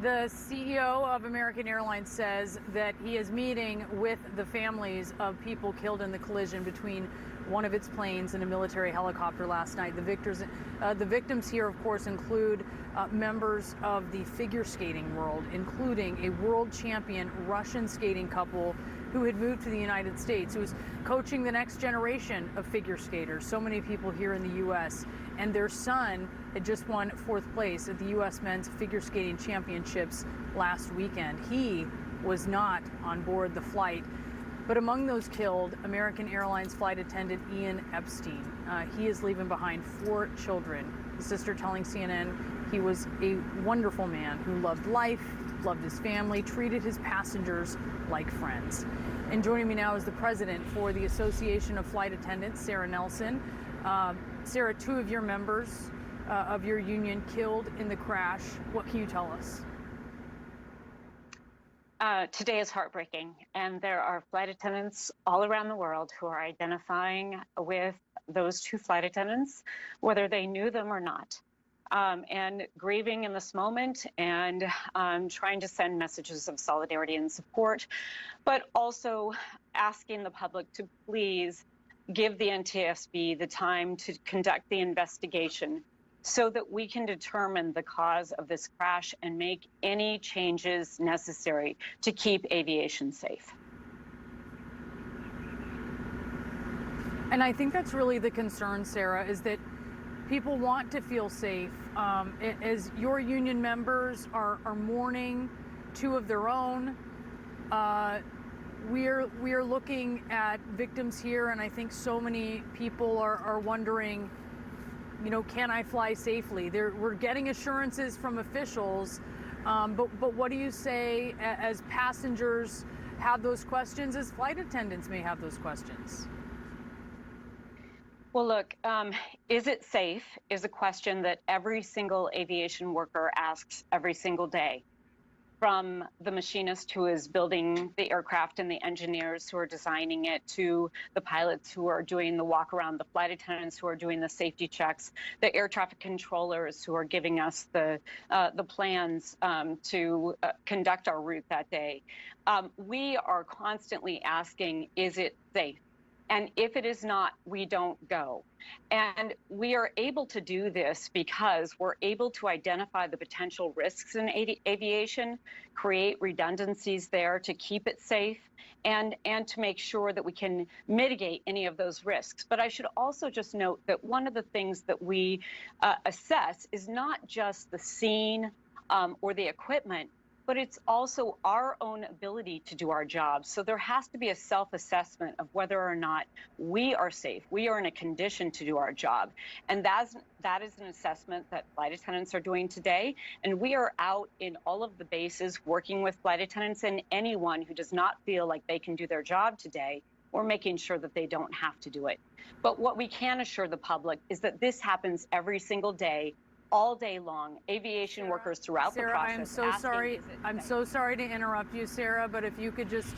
The CEO of American Airlines says that he is meeting with the families of people killed in the collision between one of its planes and a military helicopter last night. The victims here, of course, include members of the figure skating world, including a world champion Russian skating couple who had moved to the United States, who was coaching the next generation of figure skaters, so many people here in the U.S., and their son had just won fourth place at the U.S. Men's Figure Skating Championships last weekend. He was not on board the flight. But among those killed, American Airlines flight attendant Ian Epstein. He is leaving behind 4 children. His sister telling CNN he was a wonderful man who loved life, loved his family, treated his passengers like friends. And joining me now is the president for the Association of Flight Attendants, Sarah Nelson. Sarah, 2 of your members of your union killed in the crash. What can you tell us? Today is heartbreaking, and there are flight attendants all around the world who are identifying with those 2 flight attendants, whether they knew them or not, and grieving in this moment and trying to send messages of solidarity and support, but also asking the public to please give the NTSB the time to conduct the investigation so that we can determine the cause of this crash and make any changes necessary to keep aviation safe. And I think that's really the concern, Sarah, is that people want to feel safe. As your union members are mourning 2 of their own, we are looking at victims here, and I think so many people are wondering, you know, can I fly safely? We're getting assurances from officials, but what do you say as passengers have those questions, as flight attendants may have those questions? Well, look, is it safe is a question that every single aviation worker asks every single day, from the machinist who is building the aircraft and the engineers who are designing it, to the pilots who are doing the walk around, the flight attendants who are doing the safety checks, the air traffic controllers who are giving us the plans to conduct our route that day. We are constantly asking, is it safe? And if it is not, we don't go. And we are able to do this because we're able to identify the potential risks in aviation, create redundancies there to keep it safe, and to make sure that we can mitigate any of those risks. But I should also just note that one of the things that we assess is not just the scene or the equipment, but it's also our own ability to do our job. So there has to be a self-assessment of whether or not we are safe, we are in a condition to do our job. And that is an assessment that flight attendants are doing today. And we are out in all of the bases working with flight attendants and anyone who does not feel like they can do their job today, or making sure that they don't have to do it. But what we can assure the public is that this happens every single day, all day long. Aviation workers throughout the process. Sarah, I'm so sorry to interrupt you, Sarah, but if you could just